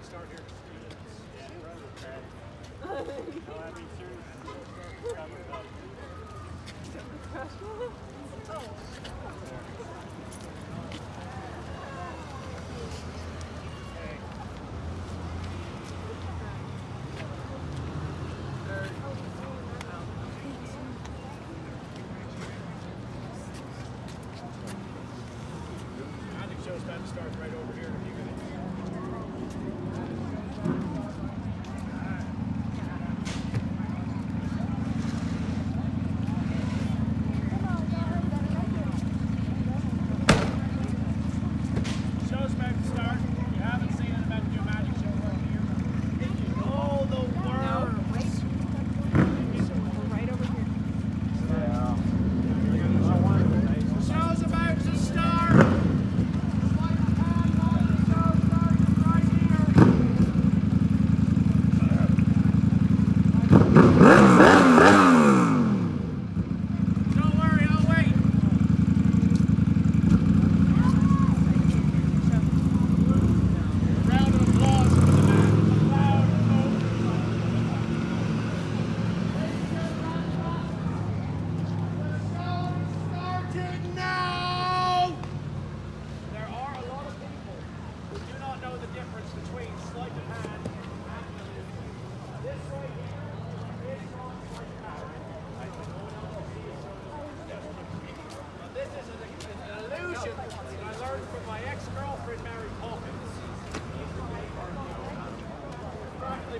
start here. Magic show's about to start right over here in a few minutes.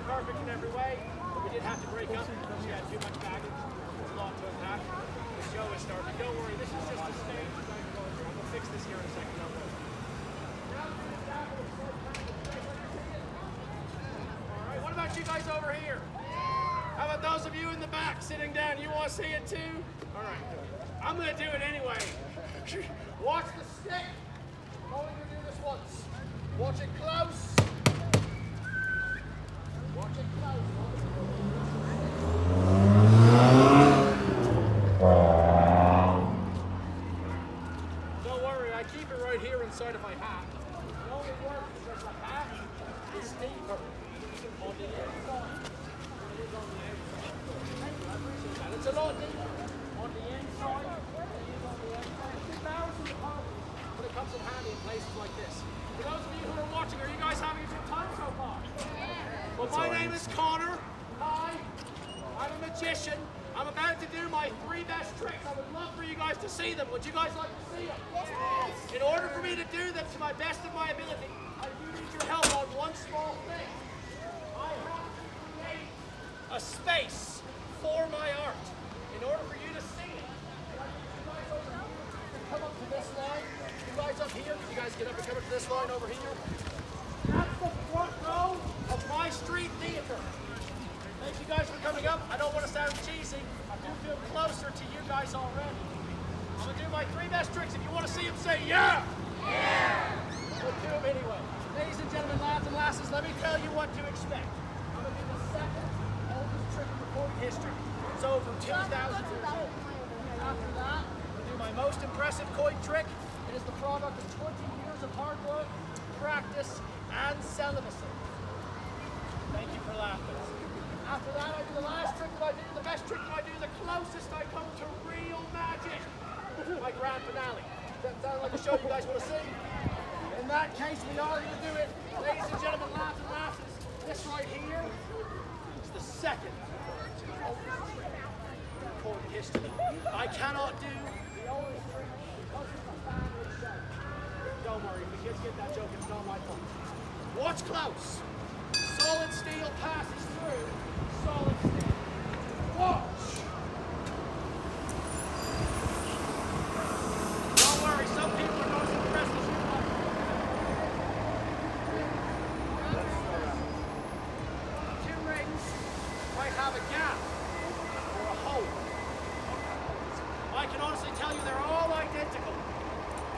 Perfect in every way, but we did have to break up because she had too much baggage. There's a lot to unpack. The show is starting. Don't worry, this is just a stage. I'm going to fix this here in a second. Don't worry. Alright, what about you guys over here? How about those of you in the back sitting down? You want to see it too? Alright, I'm going to do it anyway. Watch the stick. I'm only going to do this once. Watch it close. Watch it close. Don't worry, I keep it right here inside of my hat. It only works because the hat is deeper on the inside than it is on the outside. I appreciate that. It's a lot deeper on the inside than it is on the outside. It's embarrassing to hold, but it comes in handy in places like this. For those of you who are watching, are you guys having a good time so far? Well, my name is Connor. Hi. I'm a magician. I'm about to do my 3 best tricks. I would love for you guys to see them. Would you guys like to see them? Yes. In order for me to do them to my best of my ability, I do need your help on one small thing. I have to create a space for my art. In order for you to see it, I need you guys over here to come up to this line. You guys up here, can you guys get up and come up to this line over here? That's the front row of my street theater. Thank you guys for coming up. I don't want to sound cheesy. I do feel closer to you guys already. I'm going to do my 3 best tricks. If you want to see them, say yeah! Yeah! We'll do them anyway. Ladies and gentlemen, lads and lasses, let me tell you what to expect. I'm going to do the second oldest trick in recorded history. It's over 2,000 years old. After that, we'll do my most impressive koi trick. It is the product of 20 years of hard work, practice, and celibacy. Thank you for laughing. After that, I do the last trick that I do, the best trick that I do, the closest I come to real magic. My grand finale. Does that sound like a show you guys want to see? In that case, we are going to do it. Ladies and gentlemen, lads and lasses, this right here is the second oldest trick in recorded history. I cannot do the oldest trick because it's a family show. Don't worry, if the kids get that joke, it's not my fault. Watch close. Solid steel passes through solid steel. Watch. Don't worry, some people are not as impressed as you are. Two rings might have a gap or a hole. I can honestly tell you they're all identical,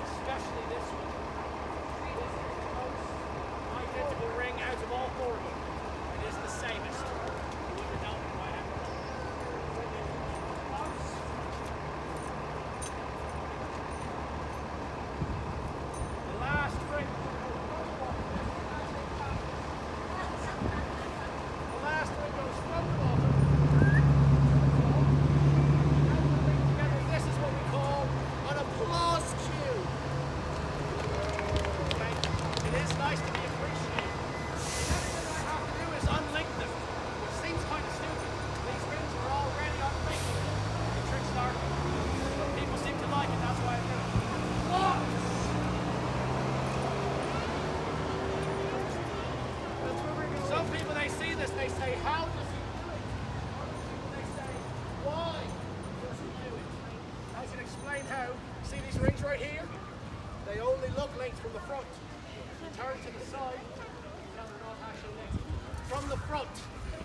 especially this one. Identical ring out of all 4 of them. It is the samest. You would know me right after. The last ring.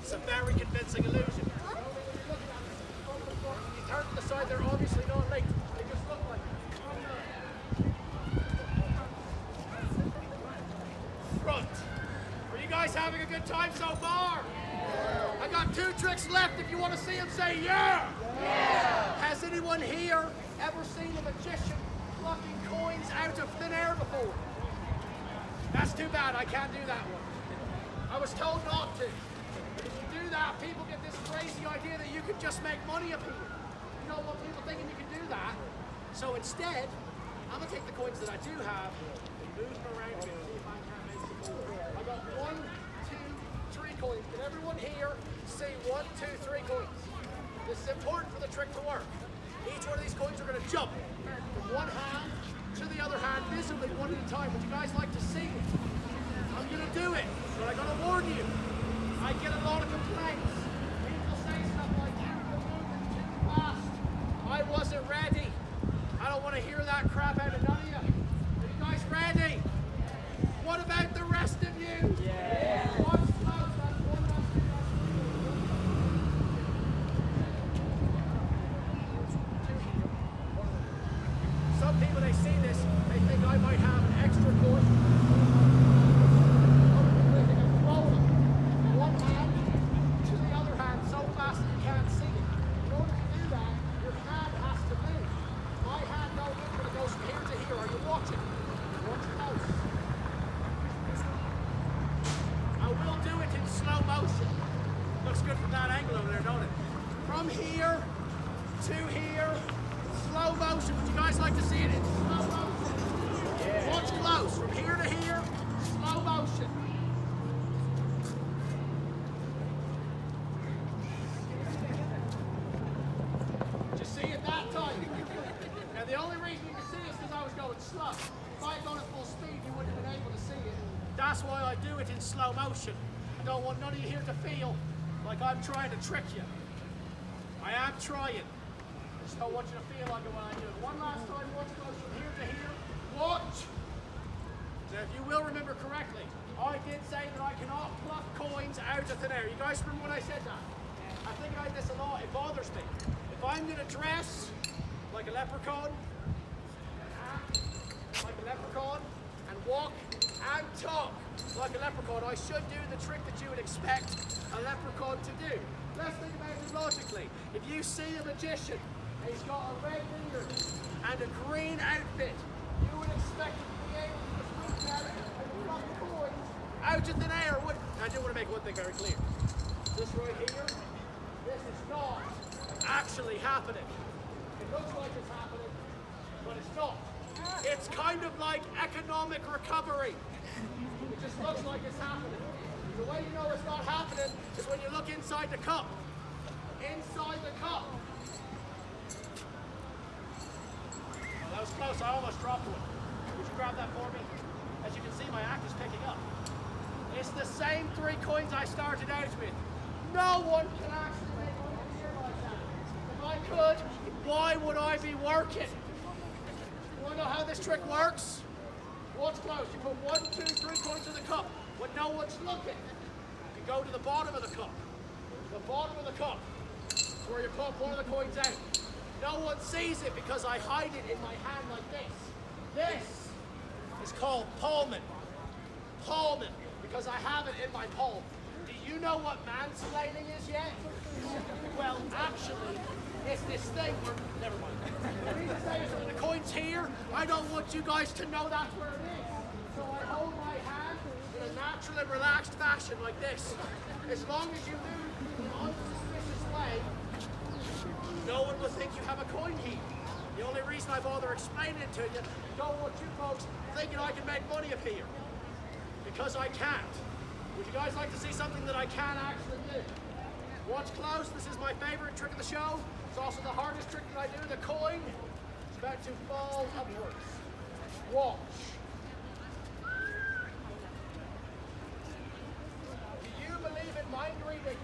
It's a very convincing illusion. When you're looking at it from the front, when you turn to the side, they're obviously not linked. They just look like front. Are you guys having a good time so far? Yeah. I got 2 tricks left. If you want to see them, say yeah. Yeah. Has anyone here ever seen a magician plucking coins out of thin air before? That's too bad. I can't do that one. I was told not to. But if you do that, people get this crazy idea that you could just make money up here. You don't want people thinking you can do that. So instead, I'm going to take the coins that I do have and move them around here and see if I can make some more. I got 1, 2, 3 coins. Can everyone here see 1, 2, 3 coins? This is important for the trick to work. Each one of these coins are going to jump from one hand to the other hand, visibly, one at a time. Would you guys like to see it? I'm going to do it, but I got to warn you. I get a lot of complaints. People say stuff like, you're moving too fast. I wasn't ready. I don't want to hear that crap out of none of you. Are you guys ready? What about the rest of you? Yeah. Watch close. That's one last thing. Some people, they see this, they think I might have an extra coin. One hand to the other hand so fast that you can't see it. In order to do that, your hand has to move. My hand knows it's going to go from here to here. Are you watching? Watch close. I will do it in slow motion. Looks good from that angle over there, don't it? From here to here, slow motion. Would you guys like to see it in slow motion? Yeah. Watch close. From here to here, slow motion. Did you see it that time? Now the only reason you can see it is because I was going slow. If I had gone at full speed, you wouldn't have been able to see it. That's why I do it in slow motion. I don't want none of you here to feel like I'm trying to trick you. I am trying. I just don't want you to feel like it when I do it. One last time, watch close from here to here. Watch! Now, if you will remember correctly, I did say that I cannot pluck coins out of thin air. You guys remember when I said that? I think about this a lot. It bothers me. If I'm going to dress like a leprechaun, and walk and talk like a leprechaun, I should do the trick that you would expect a leprechaun to do. Let's think about it logically. If you see a magician and he's got a red beard and a green outfit, you would expect him to be able to just reach out and pluck coins out of thin air. I do want to make one thing very clear. This right here, this is not actually happening. It looks like it's happening, but it's not. It's kind of like economic recovery. It just looks like it's happening. The way you know it's not happening is when you look inside the cup. Inside the cup. Oh, that was close. I almost dropped one. Would you grab that for me? As you can see, my act is picking up. It's the same 3 coins I started out with. No one can actually make money here like that. If I could, why would I be working? You want to know how this trick works? Watch close. You put 1, 2, 3 coins in the cup when no one's looking. You go to the bottom of the cup. The bottom of the cup is where you put one of the coins out. No one sees it because I hide it in my hand like this. This is called palming. Palming, because I have it in my palm. Do you know what mansplaining is yet? Well, actually, it's this thing where, never mind. The reason I say is when the coin's here, I don't want you guys to know that's where it is. So I hold my hand in a natural and relaxed fashion like this. As long as you move in an unsuspicious way, no one will think you have a coin here. The only reason I bother explaining it to you, don't want you folks thinking I can make money up here. Because I can't. Would you guys like to see something that I can actually do? Watch close. This is my favorite trick of the show. It's also the hardest trick that I do. The coin is about to fall upwards. Watch. Do you believe in mind reading?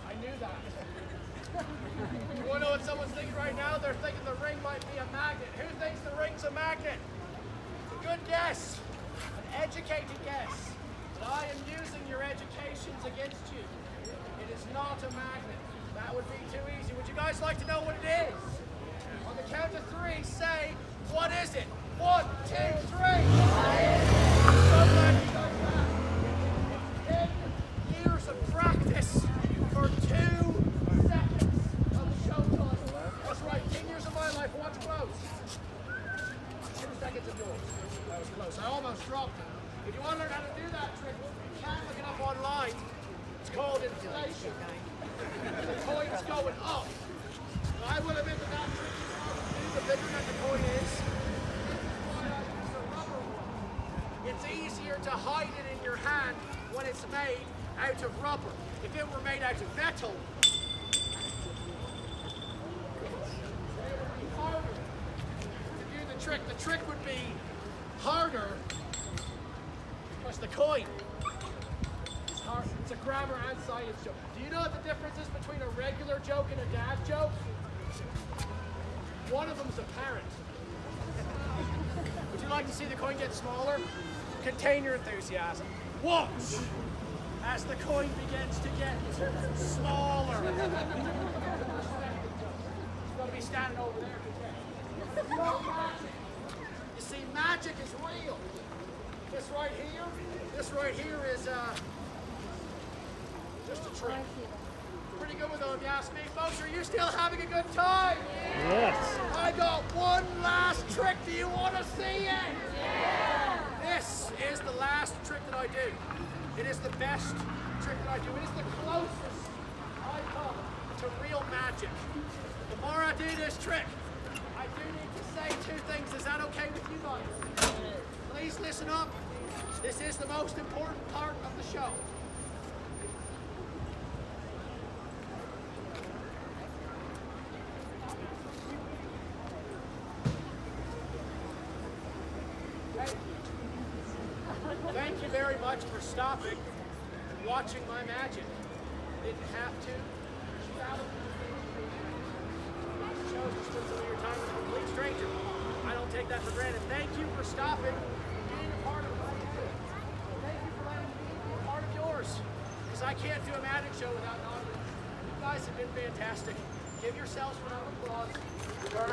I knew that. You want to know what someone's thinking right now? They're thinking the ring might be a magnet. Who thinks the ring's a magnet? Good guess. An educated guess. But I am using your educations against you. It is not a magnet. That would be too easy. Would you guys like to know what it is? On the count of three, say, what is it? 1, 2, 3. So glad you guys have. 10 years of practice for 2 seconds of showtime. That's right, 10 years of my life. Watch close. 2 seconds of yours. That was close. I almost dropped it. If you want to learn how to do that trick, you can look it up online. It's called inflation. The coin is going up. I will admit that that trick is hard to do. The bigger that the coin is, it's a rubber one. It's easier to hide it in your hand when it's made out of rubber. If it were made out of metal, it would be harder to do the trick. The trick would be harder because the coin is hard. It's a grammar and science joke. Do you know what the difference is between a regular joke and a dad joke? One of them's apparent. Would you like to see the coin get smaller? Contain your enthusiasm. Watch as the coin begins to get smaller. It's going to be standing over there. You see, magic is real. This right here is just a trick. Pretty good with them, if you ask me. Folks, are you still having a good time? Yes. I got one last trick. Do you want to see it? Yeah. This is the last trick that I do. It is the best trick that I do. It is the closest I come to real magic. The more I do this trick, I do need to say 2 things. Is that okay with you guys? Please listen up. This is the most important part of the show. Thank you very much for stopping and watching my magic. Didn't have to. Shows you spend some of your time with a complete stranger. I don't take that for granted. Thank you for stopping and being a part of what I do. Thank you for letting me be a part of yours. Because I can't do a magic show without an audience. You guys have been fantastic. Give yourselves a round of applause. Where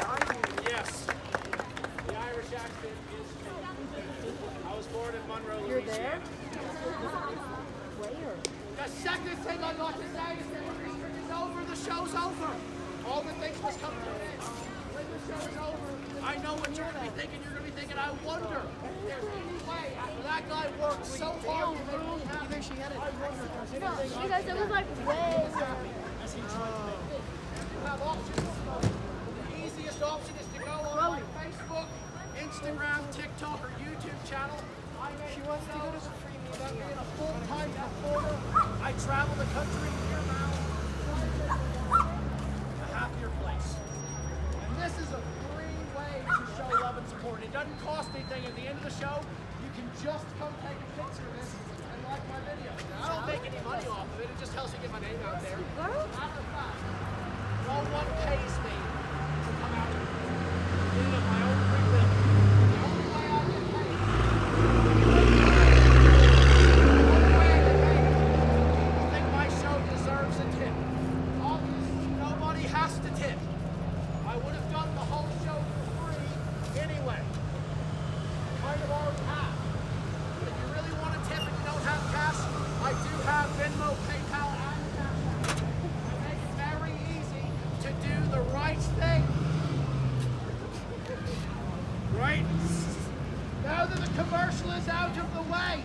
are you? Yes. The Irish accent is I was born in Monroe, You're Louisiana. there? Where? The second thing I got to say is that when this trick is over, the show's over. All the things must come to an end. When the show is over, I know what you're going to be thinking. You're going to be thinking, I wonder if there's any way after that guy worked so hard to make me happy. I wonder if there's anything I Because can it was like way happy as he tried to make me. You have options. The easiest option is to go on my Facebook, Instagram, TikTok, or YouTube channel. She wants to go to the free meetup. Being a full-time performer, I travel the country year-round, a happier place. And this is a free way to show love and support. It doesn't cost anything. At the end of the show, you can just come take a picture of this and like my video. Now, I don't make any money off of it. It just helps me get my name out there. Matter of fact, no one pays me to come out here. I do it my own free will. The only way I get paid deserves a tip. Obviously, nobody has to tip. I would have done the whole show for free anyway. Kind of already have. But if you really want to tip and you don't have cash, I do have Venmo, PayPal, and Cash App. I make it very easy to do the right thing. Right? Now that the commercial is out of the way,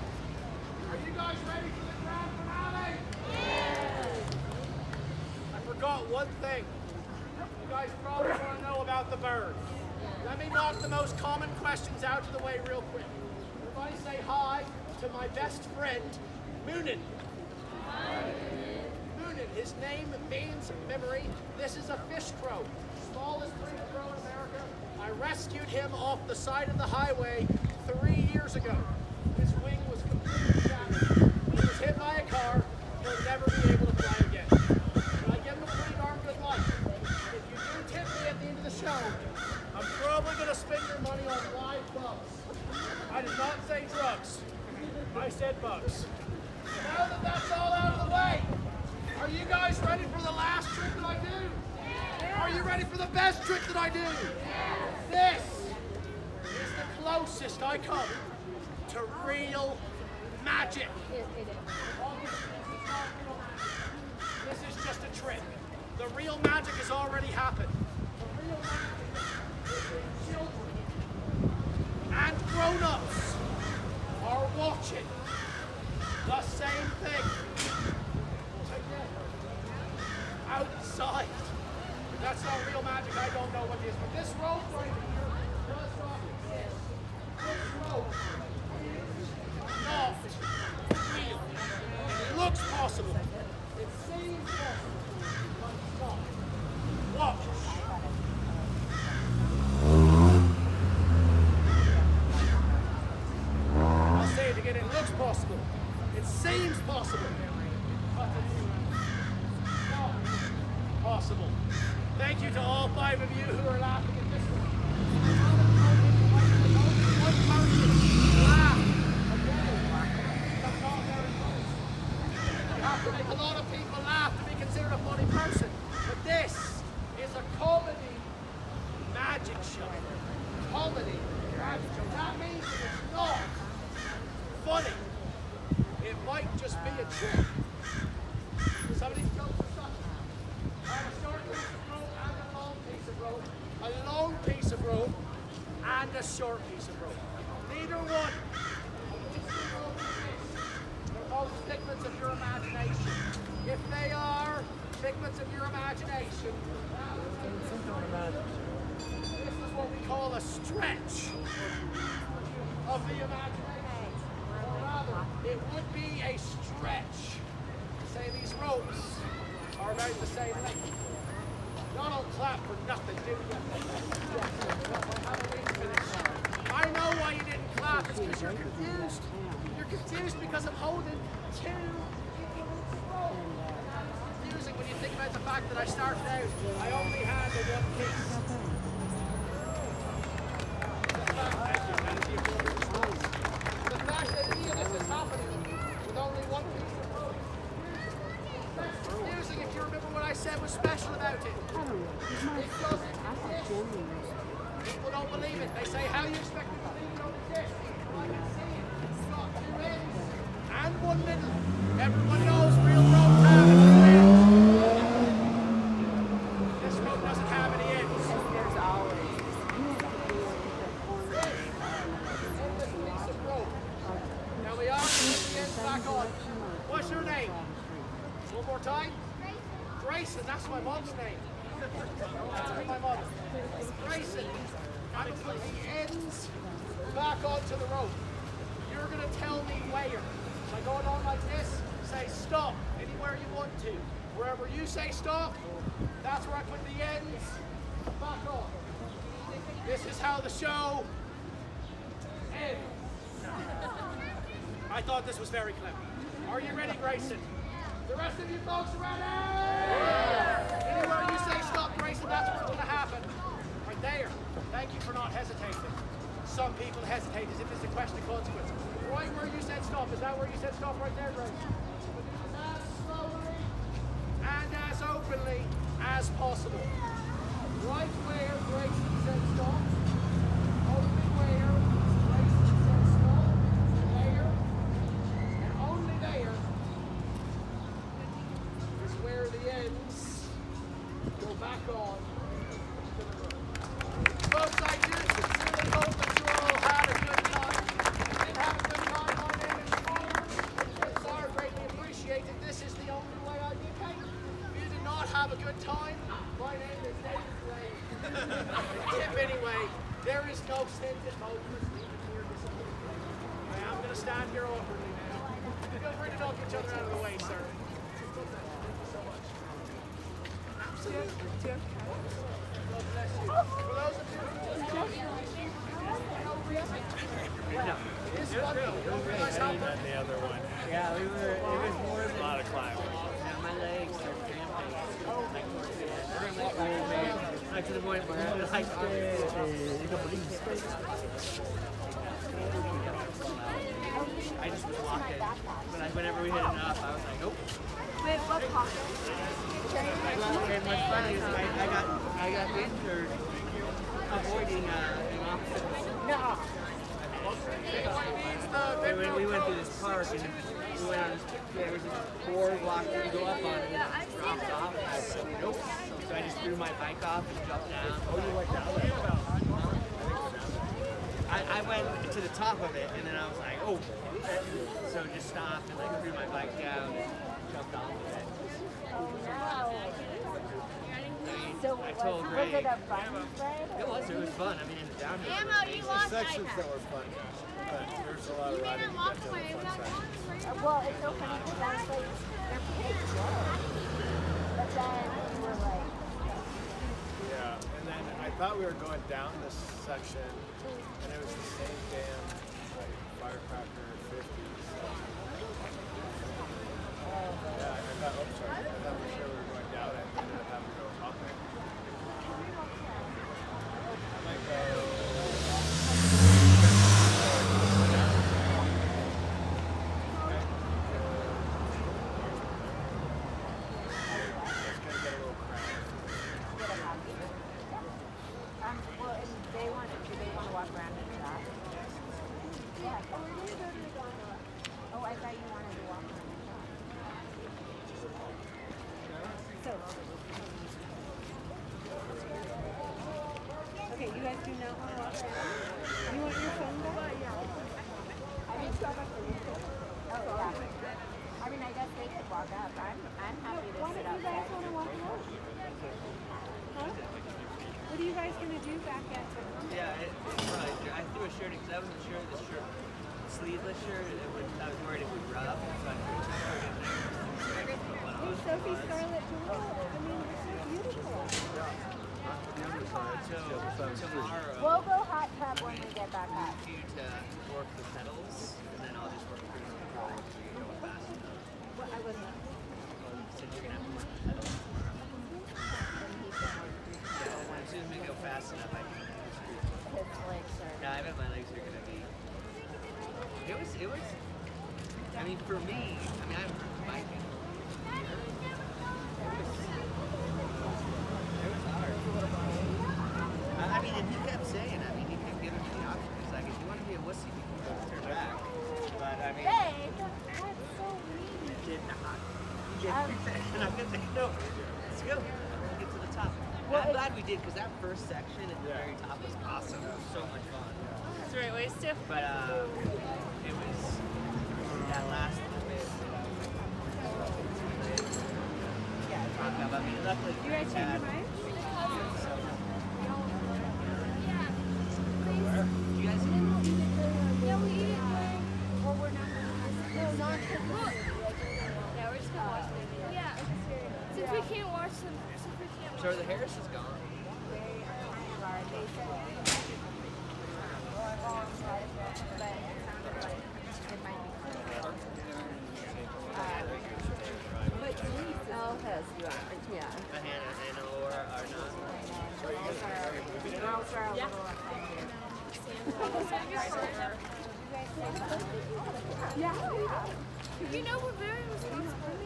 are you guys ready for the grand finale? I forgot one thing. You guys probably want to know about the bird. Let me knock the most common questions out of the way real quick. Everybody say hi to my best friend, Moonin. Moonin, his name means memory. This is a fish crow, smallest breed crow in America. I rescued him off the side of the highway 3 years ago. His wing was completely shattered. He was hit by a car. He'll never be able to fly again. But I give him a pretty darn good life. If you do tip me at the end of the show, I'm probably going to spend your money on live bugs. I did not say drugs. I trick that I do. This is the closest I come to real magic. It is. This is just a trick. The real magic has already happened. The real magic is when children and grown-ups are watching the same thing together outside. If that's not real magic, I don't know what it is. But this rope right here does not exist. This rope is not real. It looks possible. It seems possible, but it's not. Watch. I'll say it again. It looks possible. It seems possible, but it's not possible. Thank you to all 5 of you who are laughing at this one. One person laugh. Okay. That's not very funny. You have to make a lot of people laugh to be considered a funny person. But this is a comedy magic show. Comedy magic show. That means that it's not funny. It might just be a trick. Some of these jokes are such. I have a short piece of rope and a long piece of rope. A long piece of rope and a short piece of rope. Neither one. They're both figments of your imagination. If they are figments of your imagination, this is what we call a stretch of the imagination. Or rather, it would be a stretch. Say these ropes are about the same length. Y'all don't clap for nothing, do you? I know why you didn't clap. It's because you're confused. You're confused because I'm holding 2 ropes. It's confusing when you think about the fact that I started out, I only had the one piece. The fact that any of this is happening with only one piece of rope. That's confusing if you remember what I said was special about it. It doesn't exist. People don't believe it. They say, how do you expect me to believe it don't exist? I can see it. It's got 2 ends and 1 middle. Everyone knows real ropes have 2 ends. This rope doesn't have any ends. There's always. This piece of rope. Now we are putting the ends back on. What's your name? One more time. Grayson, that's my mom's name. That's my mother. Grayson, I'm going to put the ends back onto the rope. You're going to tell me where. By going on like this, say stop anywhere you want to. Wherever you say stop, that's where I put the ends back on. This is how the show ends. I thought this was very clever. Are you ready, Grayson? The rest of you folks are ready? Yeah. Anywhere you say stop, Grayson, that's what's going to happen. Right there. Thank you for not hesitating. Some people hesitate as if it's a question of consequence. Right where you said stop. Is that where you said stop right there, Grayson? As slowly and as openly as possible. Right where Grayson said stop. Only where Grayson said stop. There. And only there. Where the ends go back on to the road. Folks, I do sincerely hope that you all had a good time. And have a good time. My name is Connor. Tips are greatly appreciated. This is the only way I get paid. If you did not have a good time, my name is David Ray. Tip anyway, there is no sense in motives even here this evening. I'm going to stand here awkwardly now. Feel free to knock each other out of the way, sir. God bless you. For those of you who just got here, no reason. This one, you don't realize how much. The other one. Yeah, it was more A lot of climbing. my legs are cramping. Like to the point where I was like, I just was walking. Whenever we hit it up, I was like, nope. Wait, what pocket? And what's funny is I got injured avoiding an obstacle. No. And when we went through this park and we went on this, there was this boardwalk to go up on and it dropped off. And I said, nope. So I just threw my bike off and jumped down. Oh, you went down there? I went to the top of it and then I was like, oh. So just stopped and like threw my bike down and jumped off of it. Oh no. I mean, So I told was Ray. it a fun ride? It was fun. I mean, it's downhill. Ammo, you lost Sections iPad. that were fun, but there's a lot of You may riding not to walk get to away. the We fun got section. Well, it's so funny because I was like, they're pretty close. But then you were like, Yeah, and then I thought we were going down this section, and it was the same damn like firecracker 50s. Yeah, I thought, oh, sorry, I thought for sure we were going down it, and ended up having to go up it. I might go. It's gonna get a little crowded. well, and they want to, do they want to walk around in that? Yeah. Oh, we're going to go to the gondola. Oh, I thought you wanted to walk around in that. So. Okay, you guys do not want to walk around? You want your phone back? Yeah. I mean, oh, yeah. I mean, I guess they could walk up. I'm happy to Why sit don't you guys outside. want to walk around? Huh? What are you guys going to do back at the Yeah, I threw a shirt because I wasn't sure the shirt, sleeveless shirt, I was worried it would rub, so I threw a shirt in there. Hey, Sophie Scarlett Johansson. I mean, you're so beautiful. So tomorrow, We'll go hot tub when we get back I up. need you to work the pedals, and then I'll just work cruise control so you go fast enough. Well, I wasn't. So you're gonna have to work the pedals. Yeah, as soon as we go fast enough, I can cruise control. His legs are. Yeah, I bet my legs are gonna be. It was. I mean, for me, I mean, I'm biking. It was hard. I mean, and he kept saying, I mean, he kept giving me the option. He's like, if you want to be a wussy, you can go turn back. But I mean, Babe, that's so mean. he did not. He did and I'm gonna say, no, let's go. Let's get to the top. Well, I'm glad we did because that first section at the very top was awesome. It was so much fun. That's the right way, Steph. But it was that last little bit that I was like, talking about. I mean, luckily, You guys change your mind? You guys, Yeah, we eat it. Well, we're not going to. No, not Yeah, we're just gonna watch the video. Yeah. Since we can't watch them, since we can't watch so the Harris is gone. Yeah. Hannah and Laura are not. Girls are a little offended. You know, we're very responsible.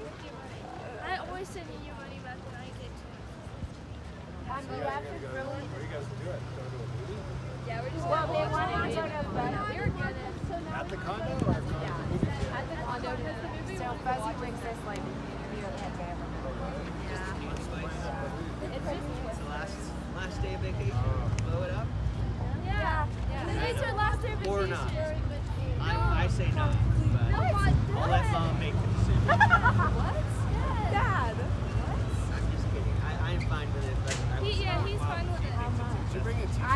I always send you money back when I get to The rap is really. What are you guys doing? Go to a movie? Yeah, we're just Well, they wanted to go to Fuzzy. We're gonna. At the condo or at the movie theater? At the condo, so Fuzzy brings this like video that they ever. It's the last day of vacation. Blow it up. Yeah. Today's our last day of vacation. Or not. I say no, but I'll let Mom make the decision. What? Dad! I'm just kidding. I'm fine with it, but I was He's fine with it. Did you bring a t-shirt? I